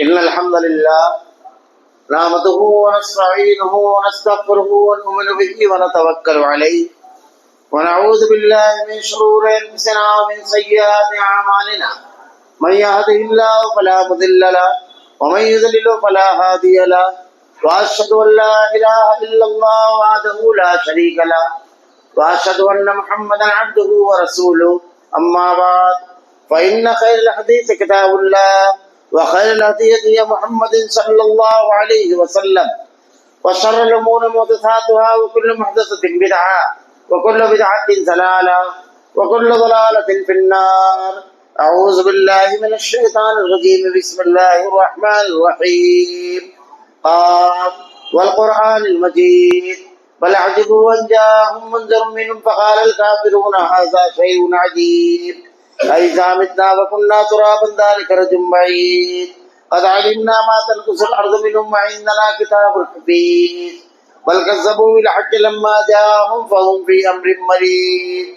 إن الحمد لله نحمده ونستعينه ونستغفره ونؤمن به ونتوكل عليه ونعوذ بالله من شرور أنفسنا ومن سيئات أعمالنا من يهده الله فلا مضل له ومن يضلل فلا هادي له وأشهد أن لا إله إلا الله وحده لا شريك له وأشهد أن محمدا عبده ورسوله أما بعد فإن خير الحديث كتاب الله وخير الهدي هدي محمد صلى الله عليه وسلم وشر الأمور محدثاتها وكل محدثة بدعة وكل بدعة ضلالة وكل ضلالة في النار. أعوذ بالله من الشيطان الرجيم. بسم الله الرحمن الرحيم. قاف والقرآن المجيد بل عجبوا أن جاءهم منذر منهم فقال الكافرون هذا شيء عجيب أإذا متنا وكنا ترابا ذلك رجع بعيد قد علمنا ما تنقص الأرض منهم وعندنا كتاب حفيظ بل كذبوا بالحق لما جاءهم فهم في أمر مريض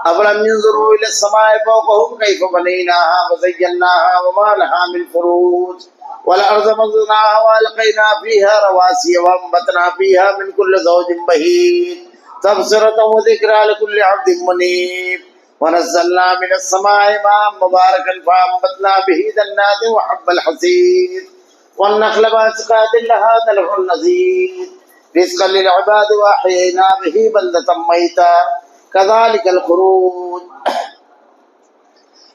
أفلم ينظروا إلى السماء فوقهم كيف بنيناها وزيناها وما لها من فروج والأرض مددناها وألقينا فيها رواسي وأنبتنا فيها من كل زوج بهيج تبصرة وذكرى لكل عبد منيب ونزلنا من السماء ماء مباركا فأنبتنا به جنات وحب الحصيد والنخل باسقات لها طلع نضيد رزقا للعباد وأحيينا به بلدة ميتا كذلك الخروج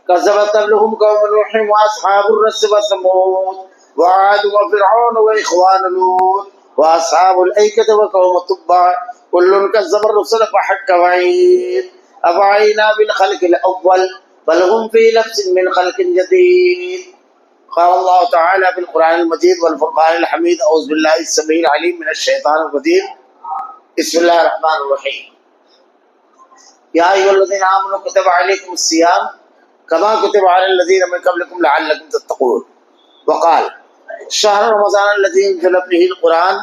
كذبت قبلهم قوم نوح وأصحاب الرس وثمود وعاد وفرعون وإخوان لوط وأصحاب الأيكة وقوم تبع كل كذب الرسل فحق وعيد أفعينا بالخلق الأول بل هم في لبس من خلق جديد. قال الله تعالى في القرآن المجيد والفرقان الحميد. أعوذ بالله السميع العليم من الشيطان الرجيم. بسم الله الرحمن الرحيم. يا أيها الذين آمنوا كتب عليكم الصيام كما كتب على الذين من قبلكم لعلكم تتقون. وقال شهر رمضان الذي انزل فيه القرآن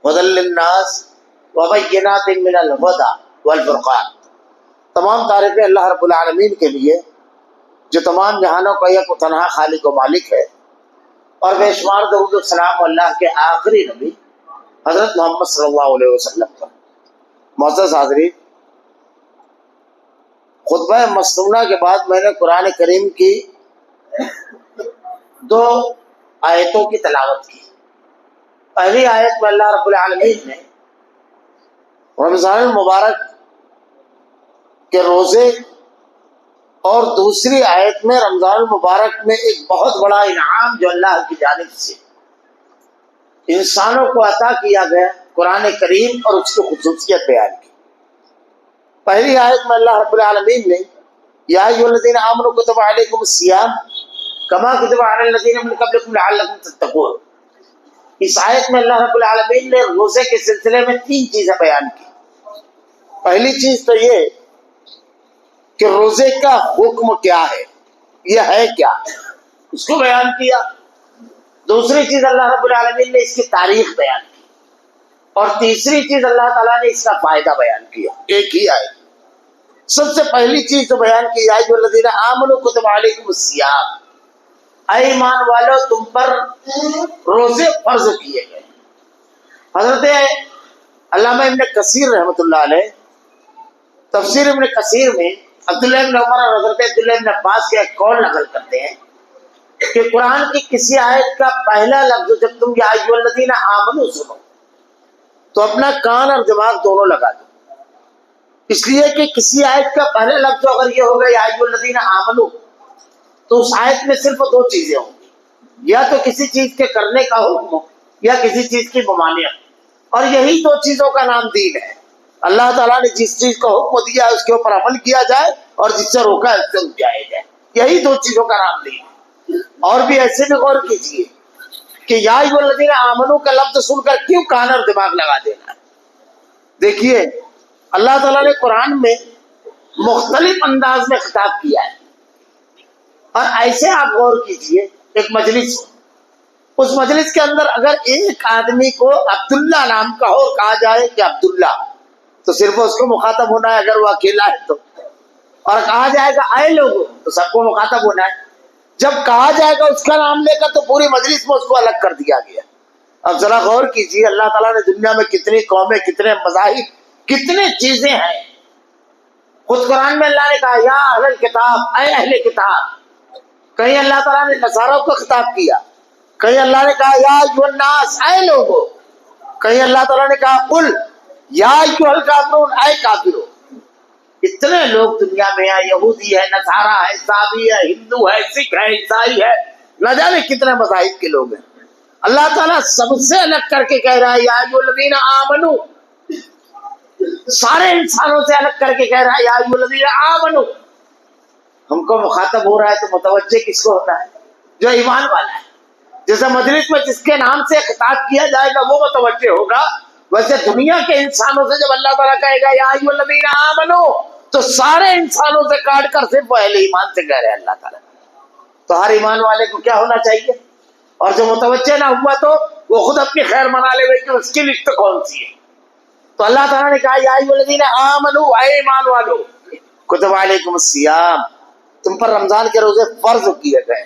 هدى للناس وبينات من الهدى والفرقان. تمام تعریفیں اللہ رب العالمین کے لیے جو تمام جہانوں کا یک و تنہا خالق و مالک ہے، اور بے شمار درود و سلام اللہ کے آخری نبی حضرت محمد صلی اللہ علیہ وسلم پر. معزز حاضرین، خطبہ مصنونہ کے بعد میں نے قرآن کریم کی 2 آیتوں کی تلاوت کی. پہلی آیت میں اللہ رب العالمین نے رمضان المبارک کے روزے اور دوسری آیت میں رمضان المبارک میں ایک بہت بڑا انعام جو اللہ کی جانب سے انسانوں کو عطا کیا گیا قرآن کریم اور اس کی خصوصیت بیان کی. پہلی آیت میں اللہ رب العالمین نے یا ایھا الذین آمنوا کتب علیکم الصیام کما کتب علی الذین من قبلکم لعلکم تتقون. اس آیت میں اللہ رب العالمین نے روزے کے سلسلے میں 3 چیزیں بیان کی. پہلی چیز تو یہ کہ روزے کا حکم کیا ہے، یہ ہے کیا، اس کو بیان کیا. دوسری چیز اللہ رب العالمین نے اس کی تاریخ بیان کی. اور تیسری چیز اللہ تعالیٰ نے اس کا فائدہ بیان کیا ایک ہی آیت. سب سے پہلی چیز تو بیان کی یا ایھا الذین آمنوا کتب علیکم الصیام، اے ایمان والو تم پر روزے فرض کیے گئے. حضرت علامہ ابن کثیر رحمۃ اللہ علیہ تفسیر ابن کثیر میں عبداللہ ابن عمر اور حضرت عبداللہ ابن عباس کے ایک قول نقل کرتے ہیں کہ قرآن کی کسی آیت کا پہلا لفظ جب تم یا ایھا الذین آمنوا سنو تو اپنا کان اور دماغ دونوں لگا دو، اس لیے کہ کسی آیت کا پہلا لفظ اگر یہ ہوگا یا ایھا الذین آمنوا تو اس آیت میں صرف 2 چیزیں ہوں گی، یا تو کسی چیز کے کرنے کا حکم ہو یا کسی چیز کی ممانعت، اور یہی 2 چیزوں کا نام دین ہے. اللہ تعالیٰ نے جس چیز کو حکم دیا ہے اس کے اوپر عمل کیا جائے اور جس سے روکا ہے اس سے رک جائے جائے. یہی 2 چیزوں کا نام دین ہے. اور بھی ایسے بھی غور کیجیے کہ یا ایھا الذین آمنوا کا لفظ سن کر کیوں کان اور دماغ لگا دینا ہے. دیکھیے اللہ تعالیٰ نے قرآن میں مختلف انداز میں خطاب کیا ہے، اور ایسے آپ غور کیجیے ایک مجلس ہو، اس مجلس کے اندر اگر ایک آدمی کو عبداللہ نام کا ہو کہا جائے کہ عبداللہ تو صرف اس کو مخاطب ہونا ہے اگر وہ اکیلا ہے تو، اور کہا جائے گا اے لوگوں تو سب کو مخاطب ہونا ہے. جب کہا جائے گا اس کا نام لے کر تو پوری مجلس میں اس کو الگ کر دیا گیا۔ اب ذرا غور کیجیے، اللہ تعالیٰ نے دنیا میں کتنی قومیں، کتنے مذاہب، کتنے چیزیں ہیں۔ خود قرآن میں اللہ نے کہا یا اہل الکتاب، اے اہل کتاب، کہیں اللہ تعالیٰ نے نصاروں کو خطاب کیا، کہیں اللہ نے کہا یا ایھا الناس، اے لوگو، کہیں اللہ تعالیٰ نے کہا قل یا ایھا الکافرون، اے کافرو۔ اتنے لوگ دنیا میں ہیں، یہودی ہے، نصارہ ہے، عیسائی ہے، ہندو ہے، سکھ ہے، عیسائی ہے، نہ جانے کتنے مذاہب کے لوگ ہیں۔ اللہ تعالیٰ سب سے الگ کر کے کہہ رہا ہے یا ایھا الذین آمنو، سارے انسانوں سے الگ کر کے کہہ رہا ہے یا ایھا الذین آمنو۔ ہم کو مخاطب ہو رہا ہے تو متوجہ کس کو ہونا ہے؟ جو ایمان والا ہے۔ جیسے مجلس میں جس کے نام سے خطاب کیا جائے گا وہ متوجہ ہوگا، ویسے دنیا کے انسانوں سے جب اللہ تعالیٰ کہے گا یا ایھا الذین آمنو تو سارے انسانوں سے کاٹ کر صرف اہل ایمان سے کہہ رہے ہیں اللہ تعالیٰ۔ تو ہر ایمان والے کو کیا ہونا چاہیے؟ اور جو متوجہ نہ ہوا تو وہ خود اپنی خیر منا لے کہ اس کی لسٹ کون سی ہے۔ تو اللہ تعالیٰ نے کہا یا ایھا الذین آمنو، اے ایمان والو، کتب علیکم الصیام، تم پر رمضان کے روزے فرض کیے گئے۔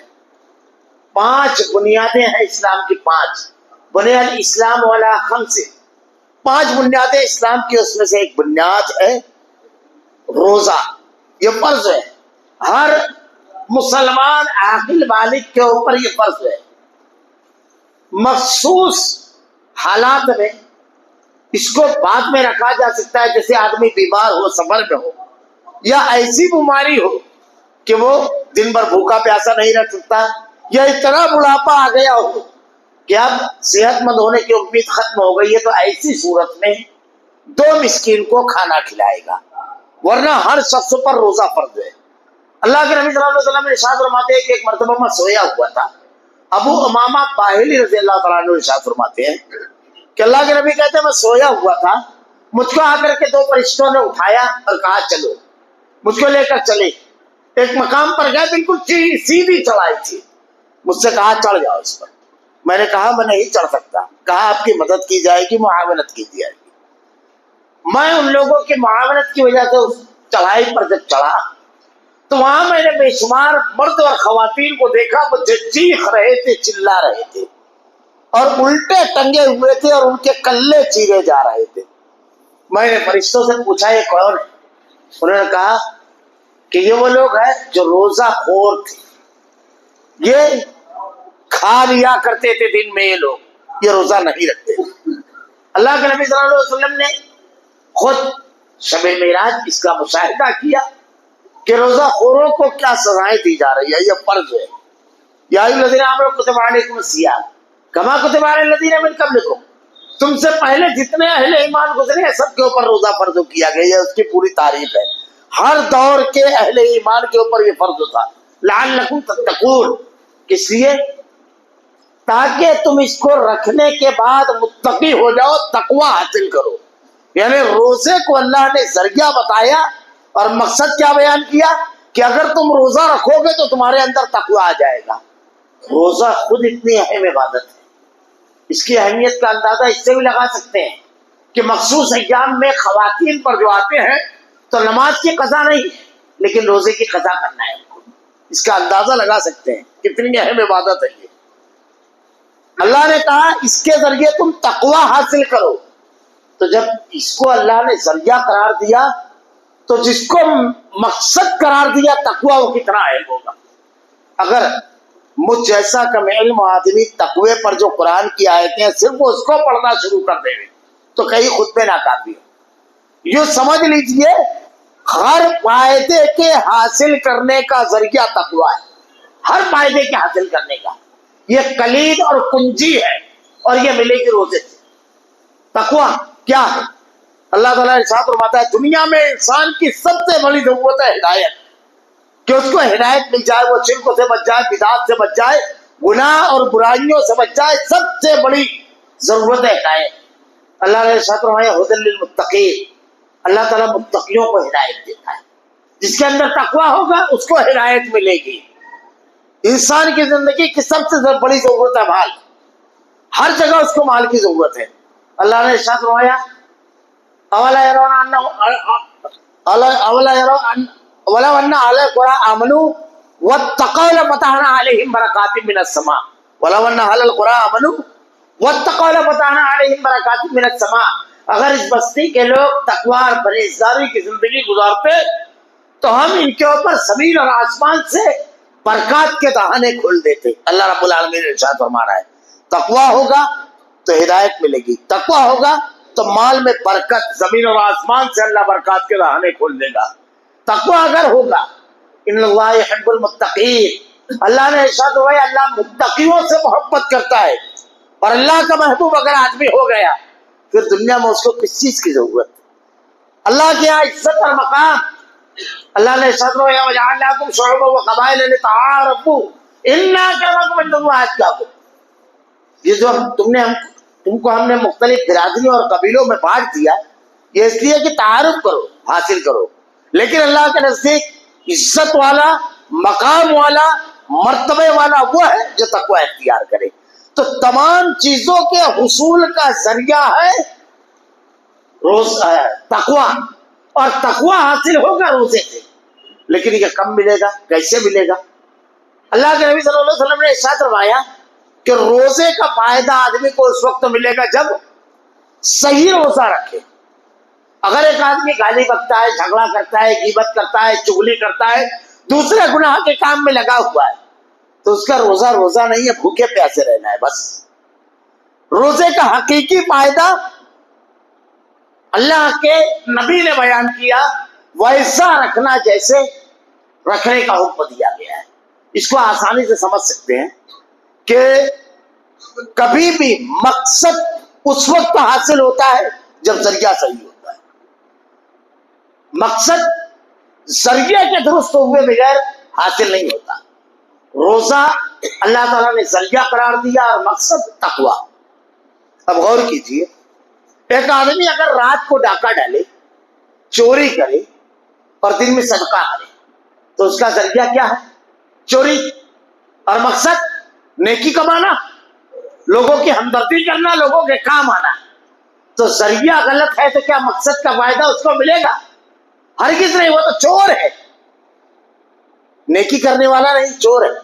5 بنیادیں ہیں اسلام کی، 5 بنیاد الاسلام علی 5، 5 بنیادیں اسلام کی، اس میں سے ایک بنیاد ہے روزہ۔ یہ فرض ہے، ہر مسلمان عاقل بالغ کے اوپر یہ فرض ہے۔ مخصوص حالات میں اس کو بعد میں رکھا جا سکتا ہے، جیسے آدمی بیمار ہو، سفر میں ہو، یا ایسی بیماری ہو کہ وہ دن بھر بھوکا پیاسا نہیں رکھ سکتا، یا اتنا بڑھاپا آ گیا ہو کہ اب صحت مند ہونے کی امید ختم ہو گئی ہے، تو ایسی صورت میں 2 مسکین کو کھانا کھلائے گا، ورنہ ہر شخص پر روزہ فرض ہے۔ اللہ کے نبی صلی اللہ علیہ وسلم نے ارشاد فرماتے ہیں کہ ایک مرتبہ میں سویا ہوا تھا، ابو امامہ باہلی رضی اللہ تعالیٰ عنہ ارشاد فرماتے ہیں کہ اللہ کے نبی کہتے ہیں میں سویا ہوا تھا، مجھ کو آ کر کے 2 فرشتوں نے اٹھایا اور کہا چلو، مجھ کو لے کر چلے، ایک مقام پر گئے، بالکل سیدھی چڑھائی تھی، مجھ سے کہا چڑھ جاؤ اس پر۔ میں نے کہا میں نہیں چڑھ سکتا، کہا آپ کی مدد کی جائے گی، معاونت کی جائے گی۔ میں ان لوگوں کی معاونت کی وجہ سے اس چڑھائی پر جب چڑھا تو وہاں میں نے بے شمار مرد اور خواتین کو دیکھا، وہ چیخ رہے تھے، چلا رہے تھے، اور الٹے ٹنگے ہوئے تھے، اور ان کے کلے چیرے جا رہے تھے۔ میں نے فرشتوں سے پوچھا یہ کون ہے؟ انہوں نے کہا کہ یہ وہ لوگ ہیں جو روزہ خور تھے، یہ کھا لیا کرتے تھے دن میں، یہ لوگ یہ روزہ نہیں رکھتے۔ اللہ کے نبی صلی اللہ علیہ وسلم نے خود شب معراج اس کا مشاہدہ کیا کہ روزہ خوروں کو کیا سزائیں دی جا رہی ہے۔ یہ فرض ہے، یا ایھا الذین آمنوا کتب علیکم الصیام کما کتب علی الذین من قبلکم، تم سے پہلے جتنے اہل ایمان گزرے ہیں سب کے اوپر روزہ فرض کیا گیا، یہ اس کی پوری تعریف ہے۔ ہر دور کے اہل ایمان کے اوپر یہ فرض تھا، لعلکم تتقون، کس لیے؟ تاکہ تم اس کو رکھنے کے بعد متقی ہو جاؤ، تقوی حاصل کرو۔ یعنی روزے کو اللہ نے ذریعہ بتایا اور مقصد کیا بیان کیا کہ اگر تم روزہ رکھو گے تو تمہارے اندر تقوی آ جائے گا۔ روزہ خود اتنی اہم عبادت ہے، اس کی اہمیت کا اندازہ اس سے بھی لگا سکتے ہیں کہ مخصوص ایام میں خواتین پر جو آتے ہیں تو نماز کی قضا نہیں لیکن روزے کی قضا کرنا ہے، اس کا اندازہ لگا سکتے ہیں کتنی اہم عبادت ہے یہ۔ اللہ نے کہا اس کے ذریعے تم تقوی حاصل کرو، تو جب اس کو اللہ نے ذریعہ قرار دیا تو جس کو مقصد قرار دیا تقوی، وہ کتنا اہم ہوگا۔ اگر مجھ جیسا کم علم آدمی تقوی پر جو قرآن کی آیتیں ہیں صرف اس کو پڑھنا شروع کر دے تو کئی خطبے ناکافی ہو۔ یوں سمجھ لیجئے ہر فائدے کے حاصل کرنے کا ذریعہ تقوی ہے، ہر فائدے کے حاصل کرنے کا یہ کلید اور کنجی ہے، اور یہ ملے گی روزے سے۔ تقوی کیا ہے؟ اللہ تعالیٰ ارشاد فرماتا ہے دنیا میں انسان کی سب سے بڑی ضرورت ہے ہدایت، کہ اس کو ہدایت مل جائے، وہ شرک سے بچ جائے، بدعات سے بچ جائے، گناہ اور برائیوں سے بچ جائے، سب سے بڑی ضرورت ہے ہدایت۔ اللہ نے ارشاد فرمایا ھدی للمتقین، اللہ تعالیٰ متقیوں کو ہدایت دیتا ہے، جس کے اندر تقوی ہوگا اس کو ہدایت ملے گی۔ انسان کی زندگی کی سب سے بڑی ضرورت ہے مال، ہر جگہ اس کو مال کی ضرورت ہے۔ اللہ نے ارشاد فرمایا اولا يرون ولو ان اهل القرى آمنوا واتقوا لفتحنا علیہم برکات من السماء ولو ان اہل القری آمنوا واتقوا لفتحنا علیہم برکات من السماء. اگر اس بستی کے لوگ تقوی اور پرہیزگاری کی زندگی گزارتے تو ہم ان کے اوپر زمین اور آسمان سے برکات کے دہانے کھول دیتے. اللہ رب العالمین نے ارشاد فرما رہا ہے تقوی ہوگا تو ہدایت ملے گی، تقوی ہوگا تو مال میں برکت، زمین اور آسمان سے اللہ برکات کے دہانے کھول دے گا. تقوی اگر ہوگا، ان اللہ یحب المتقین، اللہ نے ارشاد فرمایا اللہ متقیوں سے محبت کرتا ہے. اور اللہ کا محبوب اگر آدمی ہو گیا پھر دنیا میں اس کو کس چیز کی ضرورت؟ اللہ کے یہاں عزت اور مقام. اللہ نے ارشاد فرمایا وجعلناکم شعوبا وقبائل لتعارفوا ان اکرمکم عند اللہ اتقاکم. یہ جو تم کو ہم نے مختلف برادریوں اور قبیلوں میں بانٹ دیا یہ اس لیے کہ تعارف کرو، حاصل کرو. لیکن اللہ کے نزدیک عزت والا، مقام والا، مرتبے والا وہ ہے جو تقوی اختیار کرے. تو تمام چیزوں کے حصول کا ذریعہ ہے تقوی، اور تقوی حاصل ہوگا روزے سے. لیکن یہ کب ملے گا، کیسے ملے گا؟ اللہ کے نبی صلی اللہ علیہ وسلم نے ارشاد فرمایا کہ روزے کا فائدہ آدمی کو اس وقت ملے گا جب صحیح روزہ رکھے. اگر ایک آدمی گالی بکتا ہے، جھگڑا کرتا ہے، غیبت کرتا ہے، چغلی کرتا ہے، دوسرے گناہ کے کام میں لگا ہوا ہے تو اس کا روزہ روزہ نہیں ہے، بھوکے پیاسے رہنا ہے بس. روزے کا حقیقی فائدہ اللہ کے نبی نے بیان کیا، ویسا رکھنا جیسے رکھنے کا حکم دیا گیا ہے. اس کو آسانی سے سمجھ سکتے ہیں کہ کبھی بھی مقصد اس وقت حاصل ہوتا ہے جب ذریعہ صحیح ہوتا ہے. مقصد ذریعے کے درست ہوئے بغیر حاصل نہیں ہوتا. روزہ اللہ تعالیٰ نے ذریعہ قرار دیا اور مقصد تقوی. اب غور کیجئے، ایک آدمی اگر رات کو ڈاکہ ڈالے، چوری کرے اور دن میں صدقہ کرے تو اس کا ذریعہ کیا ہے؟ چوری. اور مقصد نیکی کمانا، لوگوں کی ہمدردی کرنا، لوگوں کے کام آنا. تو ذریعہ غلط ہے تو کیا مقصد کا فائدہ اس کو ملے گا؟ ہرگز نہیں. وہ تو چور ہے، نیکی کرنے والا نہیں، چور ہے.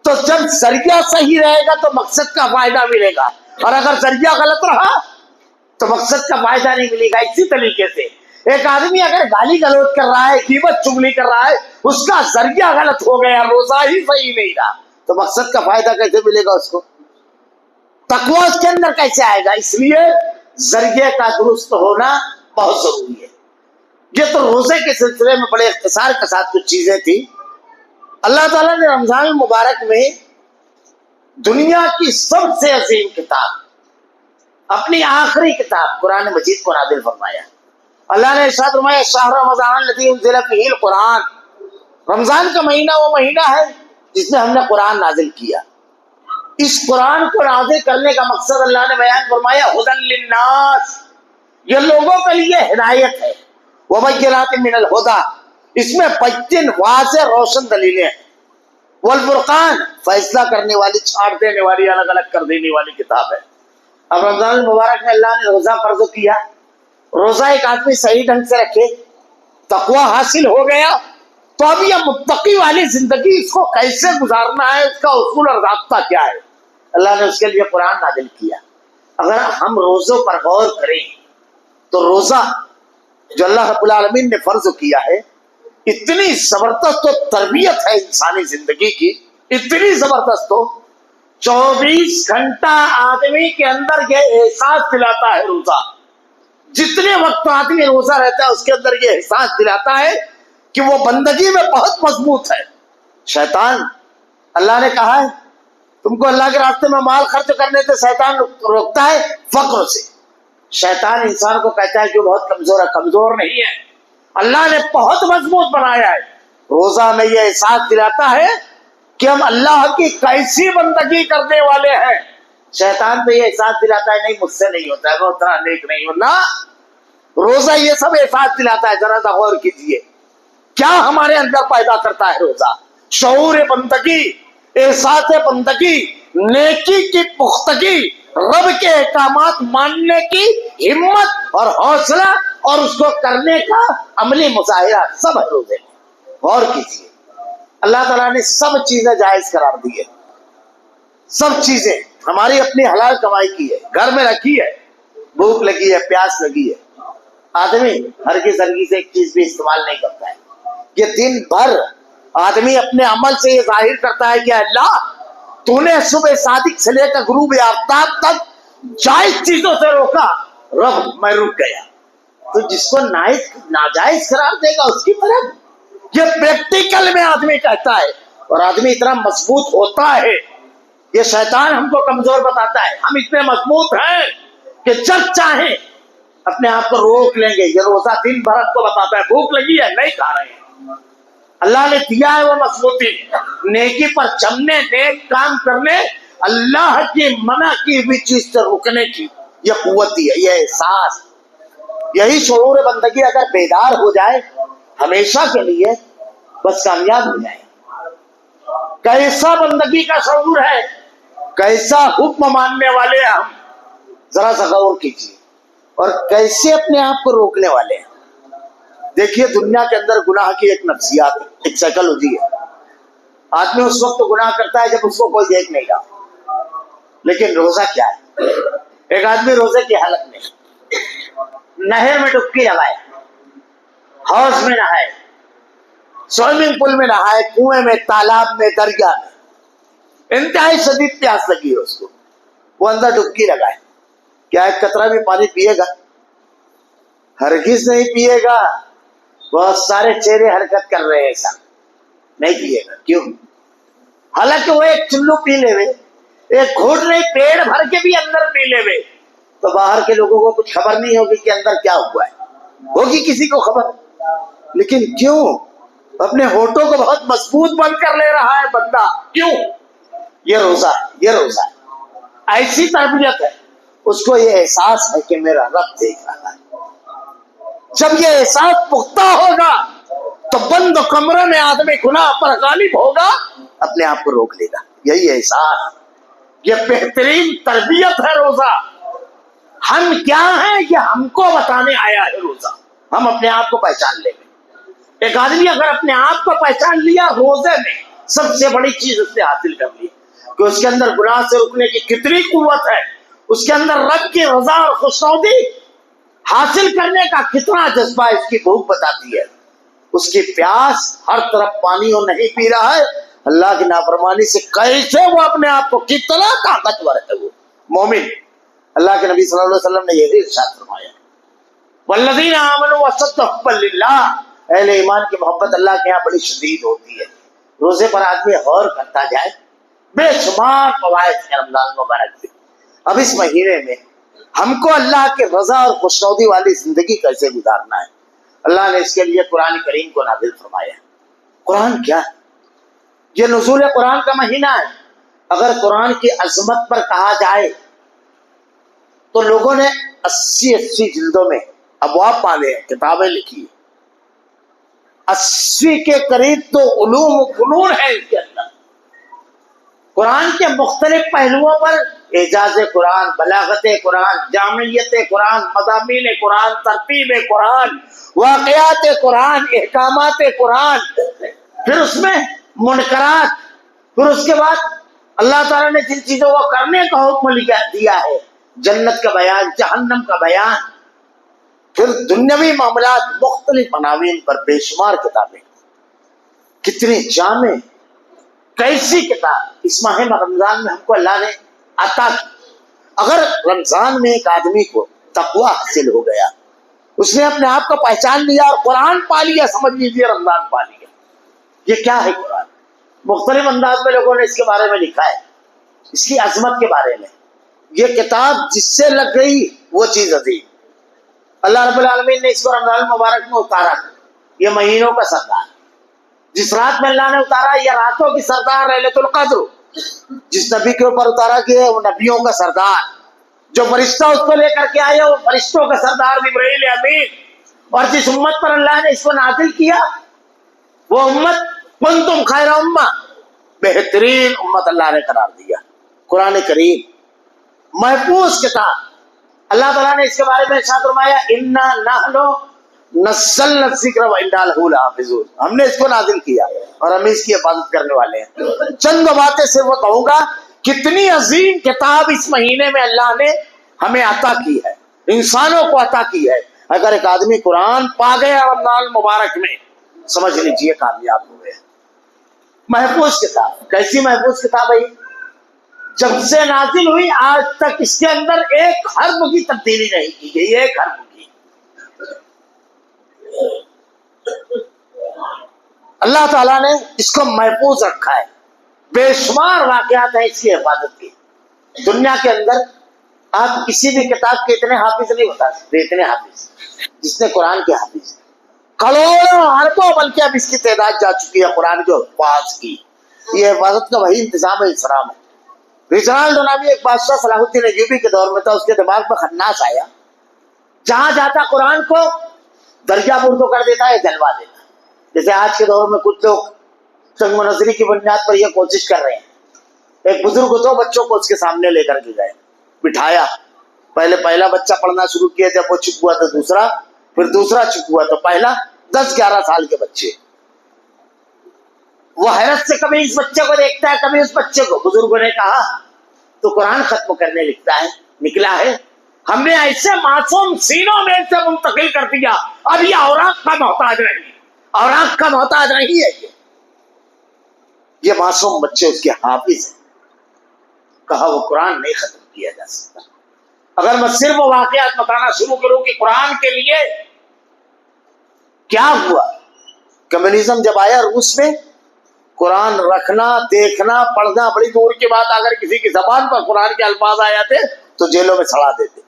تو جب ذریعہ صحیح رہے گا تو مقصد کا فائدہ ملے گا، اور اگر ذریعہ غلط رہا تو مقصد کا فائدہ نہیں ملے گا. اسی طریقے سے ایک آدمی اگر گالی گلوچ کر رہا ہے، غیبت چغلی کر رہا ہے، اس کا ذریعہ غلط ہو گیا، روزہ ہی صحیح نہیں رہا، تو مقصد کا فائدہ کیسے ملے گا اس کو؟ تقوی اس کے اندر کیسے آئے گا؟ اس لیے ذریعے کا درست ہونا بہت ضروری ہے. یہ تو روزے کے سلسلے میں بڑے اختصار کے ساتھ کچھ چیزیں تھیں. اللہ تعالیٰ نے رمضان المبارک میں دنیا کی سب سے عظیم کتاب، اپنی آخری کتاب قرآن مجید کو نازل فرمایا. اللہ نے ارشاد فرمایا شہر رمضان الذی انزل فیہ القرآن. رمضان کا مہینہ وہ مہینہ ہے جس میں ہم نے قرآن نازل کیا. اس قرآن کو نازل کرنے کا مقصد اللہ نے بیان فرمایا ھدی للناس، یہ لوگوں کے لیے ہدایت ہے. وبینات من الہدی، اس میں بین واضح روشن دلیلیں ہیں. والفرقان، فیصلہ کرنے والی، چھاڑ دینے والی، الگ الگ کر دینے والی کتاب ہے. اب رمضان المبارک میں اللہ نے روزہ فرض کیا. روزہ ایک آدمی صحیح ڈھنگ سے رکھے، تقوی حاصل ہو گیا تو اب یہ متقی والی زندگی اس کو کیسے گزارنا ہے، اس کا اصول اور ضابطہ کیا ہے، اللہ نے اس کے لیے قرآن نازل کیا. اگر ہم روزوں پر غور کریں تو روزہ جو اللہ رب العالمین نے فرض کیا ہے اتنی زبردست و تربیت ہے انسانی زندگی کی، اتنی زبردست ہو 24 گھنٹہ آدمی کے اندر یہ احساس دلاتا ہے روزہ. جتنے وقت آدمی روزہ رہتا ہے اس کے اندر یہ احساس دلاتا ہے کہ وہ بندگی میں بہت مضبوط ہے. شیطان، اللہ نے کہا ہے تم کو اللہ کے راستے میں مال خرچ کرنے سے شیطان روکتا ہے فقر سے. شیطان انسان کو کہتا ہے کہ وہ بہت کمزور ہے، کمزور نہیں ہے، اللہ نے بہت مضبوط بنایا ہے. روزہ میں یہ احساس دلاتا ہے کہ ہم اللہ کی کیسی بندگی کرنے والے ہیں. شیطان تو یہ احساس دلاتا ہے نہیں مجھ سے نہیں ہوتا ہے، میں اتنا نیک نہیں ہوں. نہ، روزہ یہ سب احساس دلاتا ہے. ذرا سا غور کیجیے کیا ہمارے اندر پیدا کرتا ہے روزہ؟ شعور بندگی، احساس بندگی، نیکی کی پختگی، رب کے احکامات ماننے کی ہمت اور حوصلہ اور اس کو کرنے کا عملی مظاہرہ سب ہے روزے میں. غور کیجیے اللہ تعالیٰ نے سب چیزیں جائز قرار دی ہے. سب چیزیں ہماری اپنی حلال کمائی کی ہے, گھر میں رکھی ہے. بھوک لگی ہے, پیاس لگی ہے, آدمی ہرگز ہرگز ایک چیز بھی استعمال نہیں کرتا ہے. یہ دن بھر آدمی اپنے عمل سے یہ ظاہر کرتا ہے کہ اللہ تو نے صبح صادق سے لے کر غروب آفتاب تک جائز چیزوں سے روکا, رب میں رک گیا. تو جس کو ناجائز قرار دے گا اس کی طرف, یہ پریکٹیکل میں آدمی کہتا ہے. اور آدمی اتنا مضبوط ہوتا ہے, یہ شیطان ہم کو کمزور بتاتا ہے. ہم اتنے مضبوط ہیں کہ جب چاہیں اپنے آپ کو روک لیں گے. یہ روزہ دن بھر کو بتاتا ہے بھوک لگی ہے نہیں کھا رہے ہیں. اللہ نے دیا ہے وہ مضبوطی, نیکی پر چمنے, نیک کام کرنے, اللہ کی منع کی ہوئی چیز سے رکنے کی یہ قوت دی ہے, یہ احساس. یہی شعور بندگی اگر بیدار ہو جائے ہمیشہ کے لیے, بس کامیاب ہو جائے. کیسا بندگی کا شعور ہے, کیسا حکم ماننے والے ہیں ہم, ذرا سا غور کیجیے. اور کیسے اپنے آپ کو روکنے والے ہیں. دیکھیے دنیا کے اندر گناہ کی ایک نفسیات, ایک سائیکالوجی ہے. آدمی اس وقت گناہ کرتا ہے جب اس کو کوئی دیکھ نہیں رہا. لیکن روزہ کیا ہے؟ ایک آدمی روزے کی حالت میں نہر میں ڈبکی لگائے, حوض میں نہائے, سوئمنگ پول میں نہائے, کنویں میں, تالاب میں, دریا میں, انتہائی شدید پیاس لگی ہے اس کو, وہ اندر ڈبکی لگائے. کیا ایک قطرہ بھی پانی پیے گا؟ ہرگز نہیں پیے گا. بہت سارے چہرے حرکت کر رہے ہیں, ایسا نہیں پیے گا. کیوں؟ حالانکہ وہ ایک چلو پی لے وے, ایک گھوٹ نہیں پیڑ بھر کے بھی اندر پی لے وے, تو باہر کے لوگوں کو کچھ خبر نہیں ہوگی کہ اندر کیا ہوا ہے. ہوگی کسی کو خبر, لیکن کیوں اپنے ہونٹوں کو بہت مضبوط بند کر لے رہا ہے بندہ؟ کیوں؟ یہ روزہ, یہ روزہ ایسی تربیت ہے. اس کو یہ احساس ہے کہ میرا رب دیکھ رہا ہے. جب یہ احساس پختہ ہوگا تو بند کمرے میں آدمی گناہ پر غالب ہوگا, اپنے آپ کو روک لے گا. یہی احساس, یہ بہترین تربیت ہے روزہ. ہم کیا ہیں یہ ہم کو بتانے آیا ہے روزہ. ہم اپنے آپ کو پہچان لیں گے. ایک آدمی اگر اپنے آپ کو پہچان لیا روزے میں, سب سے بڑی چیز اس نے حاصل کر لی کہ اس کے اندر گناہ سے رکنے کی کتنی قوت ہے, اس کے اندر رب کی رضا اور خوشنودی حاصل کرنے کا کتنا جذبہ, اس کی بھوک بتاتی ہے. اس کی پیاس, ہر طرف پانی وہ نہیں پی رہا ہے, اللہ کی نافرمانی سے کیسے وہ اپنے آپ کو, کتنا طاقتور ہے وہ مومن. اللہ کے نبی صلی اللہ علیہ وسلم نے یہ ارشاد فرمایا, والذین آمنوا واشد حبا للہ, اہل ایمان کی محبت اللہ کے یہاں بڑی شدید ہوتی ہے. روزے پر آدمی غور کرتا جائے, بے شمار فوائد ہیں رمضان مبارک کے. اب اس مہینے میں ہم کو اللہ کے رضا اور خوشنودی والی زندگی کیسے گزارنا ہے, اللہ نے اس کے لیے قرآن کریم کو نازل فرمایا. قرآن کیا ہے؟ یہ نزول قرآن کا مہینہ ہے. اگر قرآن کی عظمت پر کہا جائے تو لوگوں نے 80 جلدوں میں ابواب پالے ہیں, کتابیں لکھی, 80 کے قریب تو علوم و فنون ہے اس کے اندر. قرآن کے مختلف پہلوؤں پر اعجاز قرآن, بلاغت قرآن, جامعیت قرآن, مضامین قرآن, ترتیب قرآن, واقعات قرآن, احکامات قرآن, پھر اس میں منکرات, پھر اس کے بعد اللہ تعالیٰ نے جن چیزوں کو کرنے کا حکم دیا ہے, جنت کا بیان, جہنم کا بیان, پھر دنیاوی معاملات, مختلف عناوین پر بے شمار کتابیں. کتنی جامع, کیسی کتاب اس ماہ رمضان میں ہم کو اللہ نے عطا کی. اگر رمضان میں ایک آدمی کو تقوی حاصل ہو گیا, اس نے اپنے آپ کو پہچان لیا اور قرآن پا لیا, سمجھ لیجیے رمضان پا لیا. یہ کیا ہے قرآن؟ مختلف انداز میں لوگوں نے اس کے بارے میں لکھا ہے, اس کی عظمت کے بارے میں. یہ کتاب جس سے لگ گئی وہ چیز عظیم. اللہ رب العالمین نے اس کو رمضان مبارک میں اتارا, یہ مہینوں کا سردار. جس رات میں اللہ نے اتارا یہ راتوں کی سردار لیلۃ القدر. جس نبی کے اوپر اتارا گیا وہ نبیوں کا سردار. جو فرشتہ اس کو لے کر کے آیا وہ فرشتوں کا سردار جبرائیل امین. اور جس امت پر اللہ نے اس کو نازل کیا وہ امت کنتم خیر امہ, بہترین امت اللہ نے قرار دیا. قرآن کریم محفوظ کتاب. اللہ تعالیٰ نے اس کے بارے میں ارشاد فرمایا, انا نحن نزلنا الذکر وإنا لہ لحافظون، ہم نے اس کو نازل کیا اور ہم اس کی حفاظت کرنے والے ہیں۔ چند باتیں سے وہ کہوں گا، کتنی عظیم کتاب اس مہینے میں اللہ نے ہمیں عطا کی ہے، انسانوں کو عطا کی ہے۔ اگر ایک آدمی قرآن پا گیا رمضان مبارک میں، سمجھ لیجئے کامیاب ہوئے۔ محفوظ کتاب، کیسی محفوظ کتاب ہے؟ جب سے نازل ہوئی آج تک اس کے اندر ایک حرف کی تبدیلی نہیں کی گئی، ایک حرف کی۔ اللہ تعالیٰ نے اس کو محفوظ رکھا ہے، بے شمار واقعات ہیں اس کی حفاظت کی۔ دنیا کے اندر آپ کسی بھی کتاب کے اتنے حافظ نہیں بتا سکتے، اتنے حافظ جس نے قرآن کے حافظ، کروڑوں اربوں، بلکہ اب اس کی تعداد جا چکی ہے قرآن کے حفاظ کی۔ یہ حفاظت کا وہی انتظام اسلام ہے۔ رجنالڈو نامی ایک بادشاہ صلاح الدین ایوبی کے دور میں تھا، اس کے دماغ میں خناس آیا، جہاں جاتا قرآن کو درجہ بردو کر دیتا ہے، جلوا دیتا۔ جیسے آج کے دور میں کچھ لوگ سنگ منظری کی بنیاد پر یہ کوشش کر رہے ہیں۔ ایک بزرگ دو بچوں کو اس کے سامنے لے کر کے گئے، بٹھایا، پہلے پہلا بچہ پڑھنا شروع کیا، جب وہ چپ ہوا تو دوسرا، پھر دوسرا چپ ہوا تو پہلا، 10-11 سال کے بچے۔ وہ حیرت سے کبھی اس بچے کو دیکھتا ہے، کبھی اس بچے کو۔ بزرگوں نے کہا تو قرآن ختم کرنے نکلا ہے، ہم نے ایسے معصوم سینوں میں سے منتقل کر دیا، اب یہ اوراق کا محتاج نہیں، اوراق کا محتاج نہیں ہے۔ یہ معصوم بچے اس کے حافظ ہیں۔ کہا وہ قرآن نہیں ختم کیا جا سکتا۔ اگر میں صرف واقعات بتانا شروع کروں کہ قرآن کے لیے کیا ہوا، کمیونزم جب آیا روس میں، قرآن رکھنا، دیکھنا، پڑھنا بڑی دور کی بات، اگر کسی کی زبان پر قرآن کے الفاظ آ جاتے تو جیلوں میں سڑا دیتے۔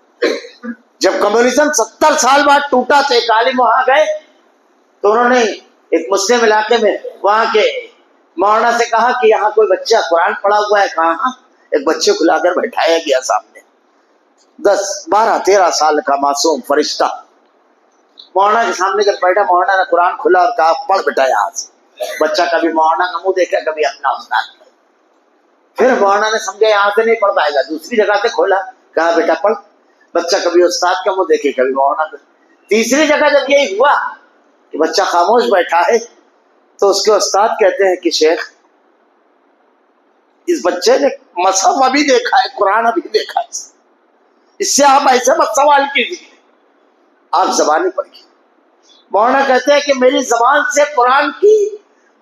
جب کمیونزم 70 سال بعد ٹوٹا تو ایک عالم وہاں گئے تو انہوں نے ایک مسلم علاقے میں وہاں کے مولانا سے کہا کہ یہاں کوئی بچہ قرآن پڑھا ہوا ہے؟ کہا ہاں۔ ایک بچے کو لا کر بٹھایا گیا سامنے، 10 12 13 سال کا معصوم فرشتہ مولانا کے سامنے جب بیٹھا، مولانا نے قرآن کھلا اور کہا پڑھ بیٹا یہاں سے۔ بچہ کبھی مولانا کا منہ دیکھا، کبھی اپنا استاد کا۔ پھر مولانا نے سمجھا یہاں سے نہیں پڑھ پائے گا، دوسری جگہ سے کھولا، کہا بیٹا پڑھ۔ بچہ کبھی استاد کا منہ دیکھے، کبھی مولانا کا۔ تیسری جگہ جب یہی ہوا کہ بچہ خاموش بیٹھا ہے تو اس کے استاد کہتے ہیں کہ شیخ، اس بچے نے مذہب ابھی دیکھا ہے، قرآن ابھی دیکھا ہے، اس سے آپ ایسے مت سوال کیجیے، آپ زبانی پڑھیے۔ مولانا کہتے ہیں کہ میری زبان سے قرآن کی